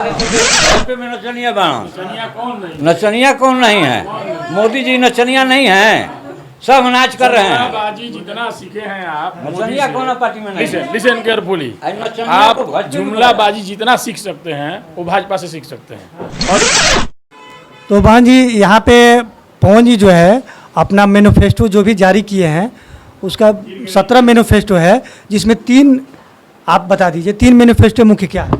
पे में नचनिया बाण नचनिया कौन नहीं है? मोदी जी नचनिया नहीं है, सब नाच कर रहे हैं। बाजी जितना सीखे हैं आप नचनिया कौन पार्टी में नहीं है? लिसन केयरफुली, आप जुमला बाजी जितना सीख सकते हैं वो भाजपा से सीख सकते हैं। तो बहन जी, यहाँ पे पवन जी जो है अपना मैनिफेस्टो जो भी जारी किए हैं, उसका 17 मैनिफेस्टो है, जिसमें 3 आप बता दीजिए 3 मैनिफेस्टो मुख्य क्या है?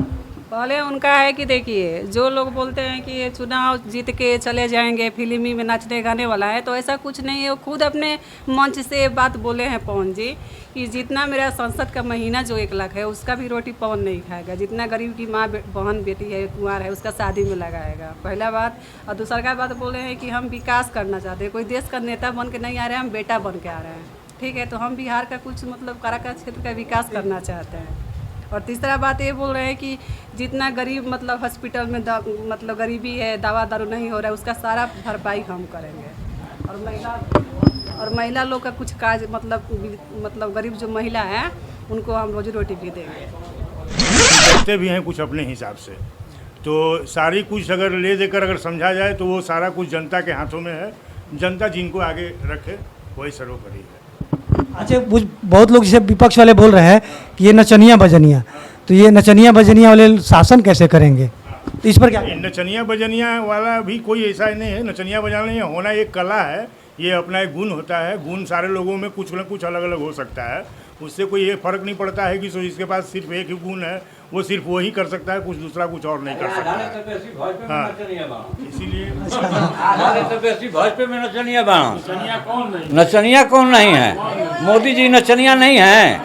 पहले उनका है कि देखिए, जो लोग बोलते हैं कि ये चुनाव जीत के चले जाएंगे, फिल्मी में नाचने गाने वाला है, तो ऐसा कुछ नहीं है। वो खुद अपने मंच से बात बोले हैं पवन जी कि जितना मेरा संसद का महीना जो 1 लाख है, उसका भी रोटी पवन नहीं खाएगा। जितना गरीब की माँ बहन बेटी है, कुंवार है, उसका शादी में लगाएगा, पहला बात। और दूसरा बात बोले हैं कि हम विकास करना चाहते हैं, कोई देश का नेता बन के नहीं आ रहे हैं, हम बेटा बन के आ रहे हैं, ठीक है। तो हम बिहार का कुछ मतलब काराकाट क्षेत्र का विकास करना चाहते हैं। और तीसरा बात ये बोल रहे हैं कि जितना गरीब मतलब हॉस्पिटल में मतलब गरीबी है, दवा दारू नहीं हो रहा है, उसका सारा भरपाई हम करेंगे। और महिला लोग का कुछ काज मतलब गरीब जो महिला है उनको हम रोजी रोटी भी देंगे। करते भी हैं कुछ अपने हिसाब से, तो सारी कुछ अगर ले देकर अगर समझा जाए तो वो सारा कुछ जनता के हाथों में है। जनता जिनको आगे रखे वही सर्वोपरि है। अच्छा, बहुत लोग जैसे विपक्ष वाले बोल रहे हैं कि ये नचनिया बजनिया, तो ये नचनिया बजनिया वाले शासन कैसे करेंगे, तो इस पर क्या? नचनिया बजनिया वाला भी कोई ऐसा नहीं है। नचनिया बजाना होना एक कला है, ये अपना एक गुण होता है। गुण सारे लोगों में कुछ न कुछ अलग अलग हो सकता है, उससे कोई ये फर्क नहीं पड़ता है कि इसके पास सिर्फ एक ही गुण है, वो सिर्फ वही कर सकता है, कुछ दूसरा कुछ और नहीं कर सकता है। हाँ, इसीलिए भाजपा में नचनिया बाण नचनिया कौन नहीं है? मोदी जी नचनिया नहीं है,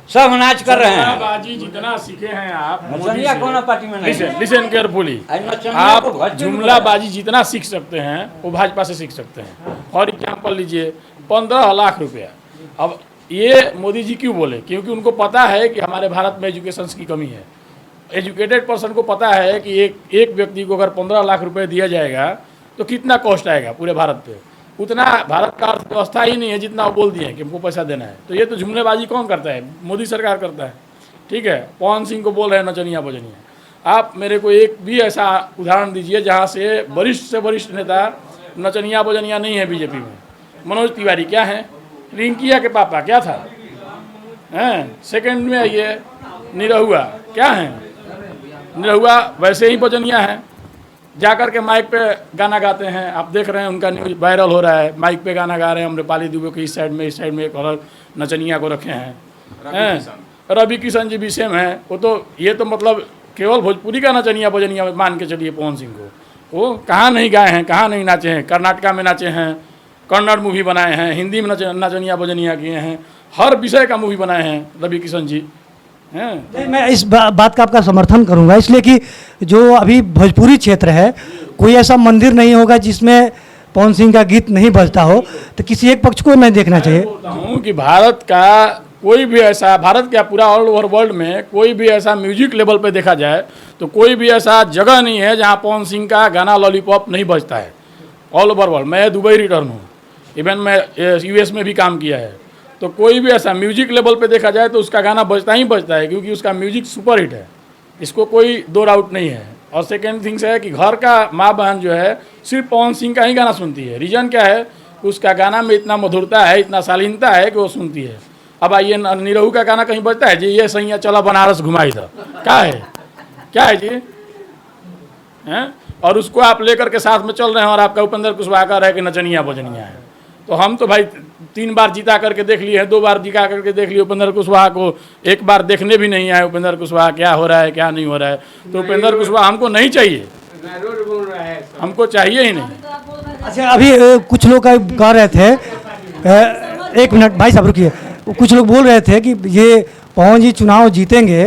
सब नाच कर रहे हैं। बाजी जितना सीखे हैं आप नचनिया कौन पार्टी में नहीं है? लिसन केयरफुली, आप जुमला बाजी जितना सीख सकते हैं वो भाजपा से सीख सकते हैं। फॉर एग्जाम्पल लीजिए 15 लाख रुपया। अब ये मोदी जी क्यों बोले? क्योंकि उनको पता है कि हमारे भारत में एजुकेशन की कमी है। एजुकेटेड पर्सन को पता है कि एक व्यक्ति को अगर 15 लाख रुपए दिया जाएगा तो कितना कॉस्ट आएगा पूरे भारत पे। उतना भारत का अर्थव्यवस्था ही नहीं है जितना वो बोल दिए हैं कि हमको पैसा देना है। तो ये तो जुमलेबाजी कौन करता है? मोदी सरकार करता है, ठीक है। पवन सिंह को बोल रहे हैं नचनिया बजनिया। आप मेरे को एक भी ऐसा उदाहरण दीजिए जहाँ से वरिष्ठ नेता नचनिया बजनिया नहीं है बीजेपी में। मनोज तिवारी क्या है? रिंकिया के पापा क्या था? हैं सेकंड में ये निरहुआ क्या है? निरहुआ वैसे ही बजनिया है, जाकर के माइक पे गाना गाते हैं। आप देख रहे हैं उनका न्यूज वायरल हो रहा है, माइक पे गाना गा रहे हैं। अम्रपाली दुबे के इस साइड में एक और नचनिया को रखे हैं। रवि किशन जी भी सेम है। वो तो ये तो मतलब केवल भोजपुरी का नचनिया बजनिया मान के चलिए पवन सिंह को। वो कहाँ नहीं गाए हैं, कहाँ नहीं नाचे हैं? कर्नाटका में नाचे हैं, कन्नड़ मूवी बनाए हैं, हिंदी में नचनिया बजनिया किए हैं, हर विषय का मूवी बनाए हैं रवि किशन जी हैं। मैं इस बात का आपका समर्थन करूंगा, इसलिए कि जो अभी भोजपुरी क्षेत्र है, कोई ऐसा मंदिर नहीं होगा जिसमें पवन सिंह का गीत नहीं बजता हो। तो किसी एक पक्ष को नहीं देखना चाहिए। बोलता हूँ कि भारत का कोई भी ऐसा, भारत क्या पूरा ऑल ओवर वर्ल्ड में कोई भी ऐसा म्यूजिक लेवल पे देखा जाए तो कोई भी ऐसा जगह नहीं है जहाँ पवन सिंह का गाना लॉलीपॉप नहीं बजता है। ऑल ओवर वर्ल्ड, मैं दुबई रिटर्न हूँ, इवन मैं यूएस में भी काम किया है, तो कोई भी ऐसा म्यूजिक लेवल पे देखा जाए तो उसका गाना बजता ही बजता है, क्योंकि उसका म्यूजिक सुपर हिट है, इसको कोई दो डाउट नहीं है। और सेकेंड थिंग्स है कि घर का माँ बहन जो है सिर्फ पवन सिंह का ही गाना सुनती है। रीज़न क्या है? उसका गाना में इतना मधुरता है, इतना शालीनता है कि वो सुनती है। अब आइए निरहू का गाना कहीं बजता है जी? ये सैया चला बनारस घुमाई था, क्या है जी? हैं? और उसको आप लेकर के साथ में चल रहे हैं और आपका उपेंद्र कुशवाहा का रहे कि नचनिया बजनिया है। तो हम तो भाई 3 बार जीता करके देख लिए हैं, 2 बार जीता करके देख लिए उपेंद्र कुशवाहा को, 1 बार देखने भी नहीं आए उपेंद्र कुशवाहा क्या हो रहा है क्या नहीं हो रहा है। तो उपेंद्र कुशवाहा हमको नहीं चाहिए, हमको चाहिए ही नहीं। अच्छा, अभी कुछ लोग कह रहे थे, 1 मिनट भाई साहब रुकिए, कुछ लोग बोल रहे थे कि ये पवन जी चुनाव जीतेंगे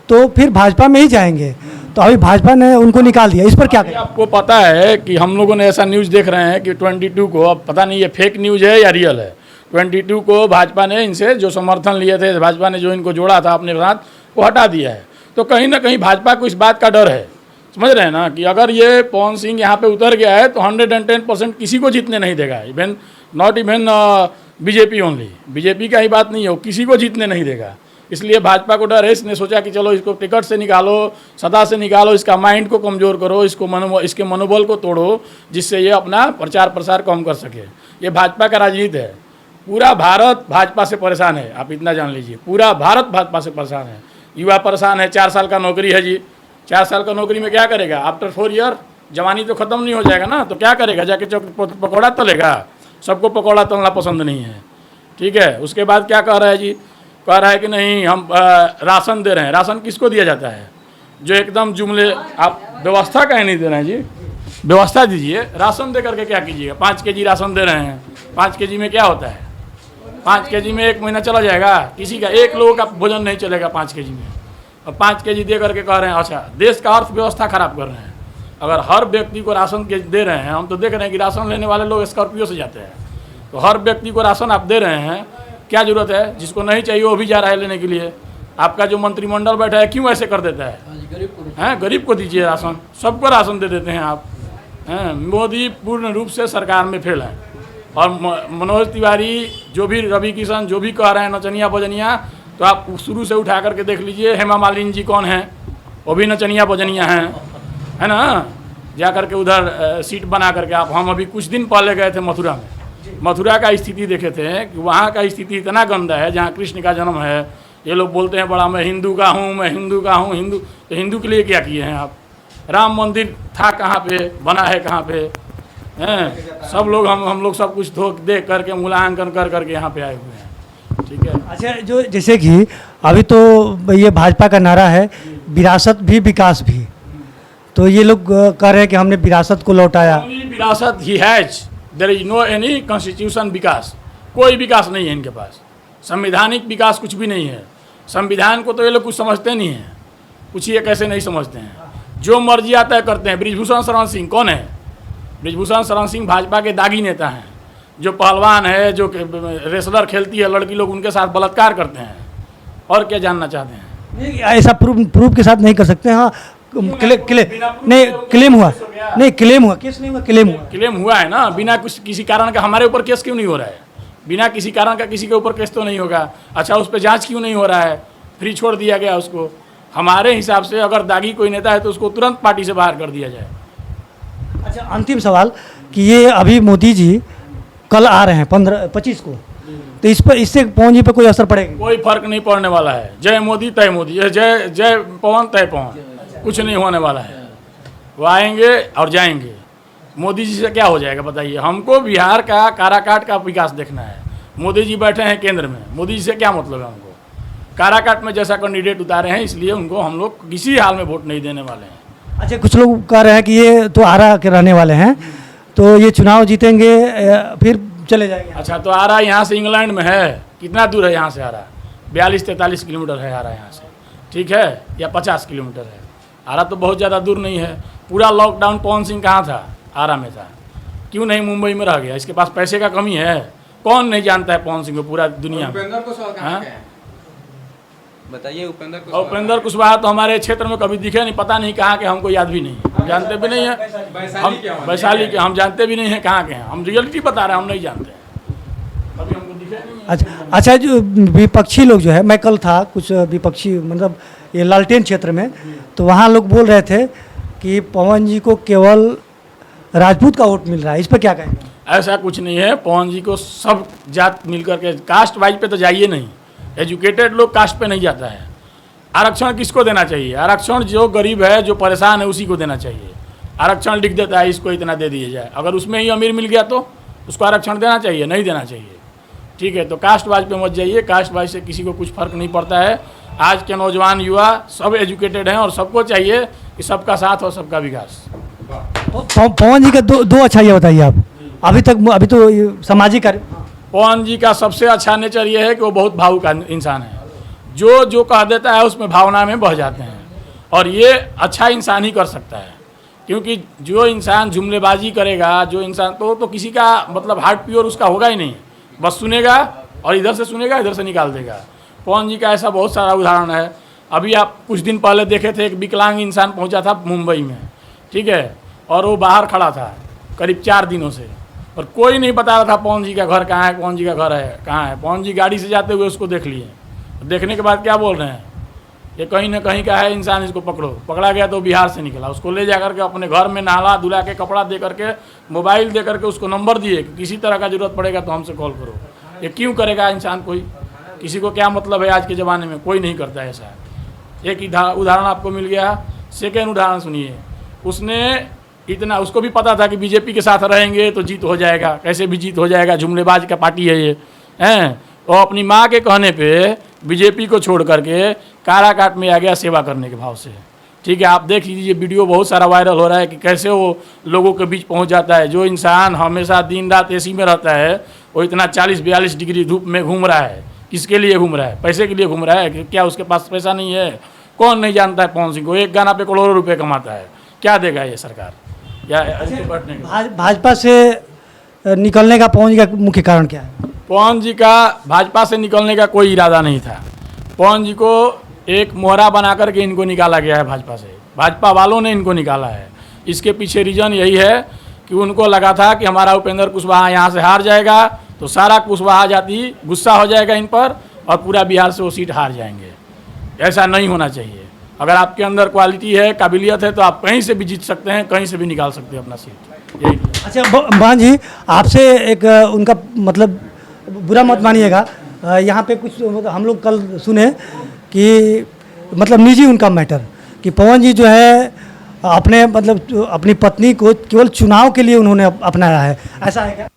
तो फिर भाजपा में ही जाएंगे, तो अभी भाजपा ने उनको निकाल दिया, इस पर क्या कहें? आपको पता है कि हम लोगों ने ऐसा न्यूज़ देख रहे हैं कि 22 को, अब पता नहीं ये फेक न्यूज़ है या रियल है, 22 को भाजपा ने इनसे जो समर्थन लिए थे, भाजपा ने जो इनको जोड़ा था अपने साथ, वो हटा दिया है। तो कहीं ना कहीं भाजपा को इस बात का डर है, समझ रहे हैं ना, कि अगर ये पवन सिंह यहाँ पे उतर गया है तो 110% किसी को जीतने नहीं देगा। Not even BJP only, BJP का ही बात नहीं है, वो किसी को जीतने नहीं देगा। इसलिए भाजपा को डर है, इसने सोचा कि चलो इसको टिकट से निकालो, सत्ता से निकालो, इसका माइंड को कमज़ोर करो, इसके मनोबल को तोड़ो, जिससे ये अपना प्रचार प्रसार कम कर सके। ये भाजपा का राजनीति है। पूरा भारत भाजपा से परेशान है, आप इतना जान लीजिए। पूरा भारत भाजपा से परेशान है। युवा परेशान है। 4 साल का नौकरी है जी, 4 साल का नौकरी में क्या करेगा? आफ्टर 4 ईयर जवानी तो ख़त्म नहीं हो जाएगा ना, तो क्या करेगा? जाके पकौड़ा तलेगा? सबको पकौड़ा तलना पसंद नहीं है, ठीक है। उसके बाद क्या कह रहा है जी? कह रहा है कि नहीं हम राशन दे रहे हैं। राशन किसको दिया जाता है? जो एकदम जुमले, आप व्यवस्था कहीं नहीं दे रहे हैं जी, व्यवस्था दीजिए। राशन दे करके क्या कीजिएगा? 5 केजी राशन दे रहे हैं, 5 केजी में क्या होता है? 5 केजी में 1 महीना चला जाएगा? किसी का, एक लोगों का भोजन नहीं चलेगा 5 केजी में। और 5 केजी दे करके कह रहे हैं अच्छा देश का अर्थव्यवस्था खराब कर रहे हैं। अगर हर व्यक्ति को राशन के दे रहे हैं, हम तो देख रहे हैं कि राशन लेने वाले लोग स्कॉर्पियो से जाते हैं, तो हर व्यक्ति को राशन आप दे रहे हैं, क्या जरूरत है? जिसको नहीं चाहिए वो भी जा रहा है लेने के लिए। आपका जो मंत्रिमंडल बैठा है क्यों ऐसे कर देता है? गरीब को दीजिए राशन, सबको राशन दे देते हैं आप। मोदी पूर्ण रूप से सरकार में फेल है। और मनोज तिवारी, जो भी रवि किशन, जो भी कह रहे हैं नचनिया बजनिया, तो आप शुरू से उठा करके देख लीजिए। हेमा मालिनी जी कौन है? वो भी नचनिया बजनिया हैं, है ना। जा करके उधर सीट बना करके आप, हम अभी कुछ दिन पहले गए थे मथुरा में, मथुरा का स्थिति देखे थे कि वहाँ का स्थिति इतना गंदा है। जहाँ कृष्ण का जन्म है, ये लोग बोलते हैं बड़ा मैं हिंदू का हूँ, मैं हिंदू का हूँ। हिंदू तो हिंदू के लिए क्या किए हैं आप? राम मंदिर था कहाँ पे, बना है कहाँ पे? हैं सब लोग, हम लोग सब कुछ देख करके मूल्यांकन कर करके यहाँ पे आए हुए हैं, ठीक है। अच्छा, जो जैसे कि अभी तो ये भाजपा का नारा है विरासत भी विकास भी, तो ये लोग कह रहे हैं कि हमने विरासत को लौटाया। विरासत ही has, there is no any constitution विकास। कोई विकास नहीं है इनके पास, संवैधानिक विकास कुछ भी नहीं है। संविधान को तो ये लोग कुछ समझते नहीं हैं, कुछ ये कैसे नहीं समझते हैं, जो मर्जी आता है करते हैं। बृजभूषण शरण सिंह कौन है? बृजभूषण शरण सिंह भाजपा के दागी नेता हैं, जो पहलवान है, जो रेसलर खेलती है लड़की लोग, उनके साथ बलात्कार करते हैं। और क्या जानना चाहते हैं? नहीं, ऐसा प्रूफ के साथ नहीं कर सकते। हाँ, क्लेम हुआ, केस नहीं हुआ, क्लेम हुआ है ना। बिना किसी कारण का हमारे ऊपर केस क्यों नहीं हो रहा है? बिना किसी कारण का किसी के ऊपर केस तो नहीं होगा। अच्छा, उस पर जांच क्यों नहीं हो रहा है? फ्री छोड़ दिया गया उसको। हमारे हिसाब से अगर दागी कोई नेता है तो उसको तुरंत पार्टी से बाहर कर दिया जाए। अच्छा, अंतिम सवाल कि ये अभी मोदी जी कल आ रहे हैं 15-25 को, तो इस पर, इससे पवन जी पे कोई असर पड़ेगा? कोई फर्क नहीं पड़ने वाला है। जय मोदी तय मोदी, जय जय पवन तय पवन, कुछ नहीं होने वाला है। वो आएंगे और जाएंगे। मोदी जी से क्या हो जाएगा बताइए? हमको बिहार का काराकाट का विकास देखना है। मोदी जी बैठे हैं केंद्र में, मोदी जी से क्या मतलब है हमको? काराकाट में जैसा कैंडिडेट उतारे हैं, इसलिए उनको हम लोग किसी हाल में वोट नहीं देने वाले हैं। अच्छा, कुछ लोग कह रहे हैं कि ये तो आरा के रहने वाले हैं, तो ये चुनाव जीतेंगे फिर चले जाएंगे। अच्छा, तो आरा यहाँ से इंग्लैंड में है, कितना दूर है यहाँ से आरा? 42-43 किलोमीटर है आरा यहाँ से, ठीक है, या 50 किलोमीटर है। आरा तो बहुत ज़्यादा दूर नहीं है। पूरा लॉकडाउन पवन सिंह कहाँ था? आरा में था। क्यों नहीं मुंबई में रह गया? इसके पास पैसे का कमी है? कौन नहीं जानता है पवन सिंह को पूरा दुनिया में? बताइए। उपेंद्र कुशवाहा तो हमारे क्षेत्र में कभी दिखे नहीं, पता नहीं कहाँ के, हमको याद भी नहीं, हम जानते भी नहीं है। हम वैशाली के, हम जानते भी नहीं हैं कहाँ के हैं। हम रियलिटी बता रहे हैं, हम नहीं जानते हैं, कभी हमको दिखे नहीं। अच्छा, जो विपक्षी लोग जो है, मैं कल था कुछ विपक्षी, मतलब ये लालटेन क्षेत्र में, तो वहाँ लोग बोल रहे थे कि पवन जी को केवल राजपूत का वोट मिल रहा है। इस पर क्या कहेंगे? ऐसा कुछ नहीं है। पवन जी को सब जात मिल करके, कास्ट वाइज पे तो जाइए नहीं। एजुकेटेड लोग कास्ट पे नहीं जाता है। आरक्षण किसको देना चाहिए? आरक्षण जो गरीब है, जो परेशान है, उसी को देना चाहिए। आरक्षण लिख देता है इसको इतना दे दिया जाए, अगर उसमें ही अमीर मिल गया तो उसको आरक्षण देना चाहिए? नहीं देना चाहिए, ठीक है। तो कास्ट वाइज पे मत जाइए, कास्ट वाइज से किसी को कुछ फर्क नहीं पड़ता है। आज के नौजवान युवा सब एजुकेटेड हैं और सबको चाहिए कि सबका साथ और सबका विकास। पवन जी का दो अच्छा ये बताइए आप, अभी तो सामाजिक कार्य। पवन जी का सबसे अच्छा नेचर ये है कि वो बहुत भावुक इंसान है। जो कह देता है उसमें भावना में बह जाते हैं, और ये अच्छा इंसान ही कर सकता है। क्योंकि जो इंसान जुमलेबाजी करेगा, जो इंसान तो किसी का मतलब हार्ट प्योर उसका होगा ही नहीं, बस सुनेगा और इधर से सुनेगा इधर से निकाल देगा। पवन जी का ऐसा बहुत सारा उदाहरण है। अभी आप कुछ दिन पहले देखे थे, एक विकलांग इंसान पहुंचा था मुंबई में, ठीक है, और वो बाहर खड़ा था करीब 4 दिनों से, और कोई नहीं बता रहा था पवन जी का घर कहाँ है, पवन जी का घर है कहाँ है। पवन जी गाड़ी से जाते हुए उसको देख लिए, देखने के बाद क्या बोल रहे हैं, ये कहीं ना कहीं का है इंसान, इसको पकड़ो। पकड़ा गया तो बिहार से निकला, उसको ले जा करके अपने घर में नहला धुला के कपड़ा दे करके मोबाइल दे करके उसको नंबर दिए कि किसी तरह का जरूरत पड़ेगा तो हमसे कॉल करो। ये क्यों करेगा इंसान? कोई किसी को क्या मतलब है? आज के ज़माने में कोई नहीं करता है ऐसा। एक उदाहरण आपको मिल गया। सेकेंड उदाहरण सुनिए, उसने इतना, उसको भी पता था कि बीजेपी के साथ रहेंगे तो जीत हो जाएगा, कैसे भी जीत हो जाएगा, जुमलेबाज का पार्टी है ये हैं। और अपनी माँ के कहने पे बीजेपी को छोड़ करके काराकाट में आ गया सेवा करने के भाव से। ठीक है, आप देख लीजिए, वीडियो बहुत सारा वायरल हो रहा है कि कैसे वो लोगों के बीच पहुंच जाता है। जो इंसान हमेशा दिन रात एसी में रहता है, वो इतना 40-42 डिग्री धूप में घूम रहा है। किसके लिए घूम रहा है? पैसे के लिए घूम रहा है। क्या उसके पास पैसा नहीं है? कौन नहीं जानता है पवन सिंह को? एक गाना पे करोड़ों रुपए कमाता है। क्या देगा ये सरकार? या भाजपा से निकलने का पवन जी का मुख्य कारण क्या है? पवन जी का भाजपा से निकलने का कोई इरादा नहीं था। पवन जी को एक मोहरा बना करके इनको निकाला गया है भाजपा से। भाजपा वालों ने इनको निकाला है। इसके पीछे रीजन यही है कि उनको लगा था कि हमारा उपेंद्र कुशवाहा यहाँ से हार जाएगा तो सारा कुशवाहा जाति गुस्सा हो जाएगा इन पर और पूरा बिहार से वो सीट हार जाएंगे। ऐसा नहीं होना चाहिए। अगर आपके अंदर क्वालिटी है, काबिलियत है, तो आप कहीं से भी जीत सकते हैं, कहीं से भी निकाल सकते हैं अपना सीट। यही। अच्छा बहन जी, आपसे एक उनका मतलब बुरा मत मानिएगा, यहाँ पे कुछ हम लोग कल सुने कि मतलब निजी उनका मैटर कि पवन जी जो है अपने मतलब अपनी पत्नी को केवल चुनाव के लिए उन्होंने अपनाया है, ऐसा है क्या?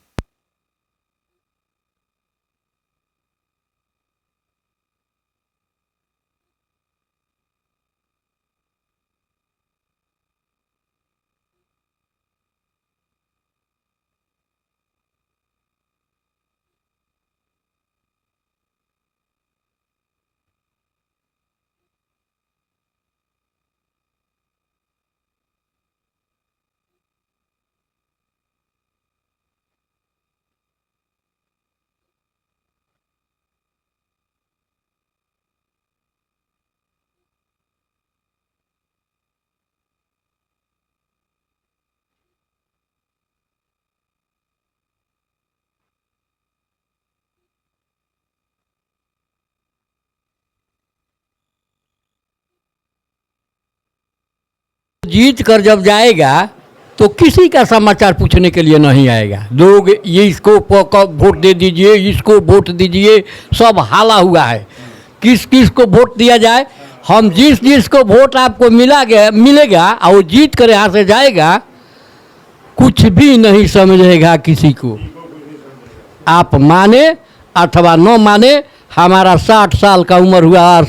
जीत कर जब जाएगा तो किसी का समाचार पूछने के लिए नहीं आएगा। लोग ये इसको वोट दे दीजिए, इसको वोट दीजिए, सब हाला हुआ है। किस किस को वोट दिया जाए? हम जिस को वोट आपको मिलेगा और वो जीत कर यहाँ से जाएगा, कुछ भी नहीं समझेगा किसी को। आप माने अथवा न माने, हमारा 60 साल का उम्र हुआ,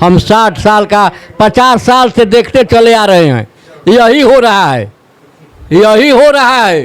हम 60 साल का 50 साल से देखते चले आ रहे हैं। यही हो रहा है, यही हो रहा है।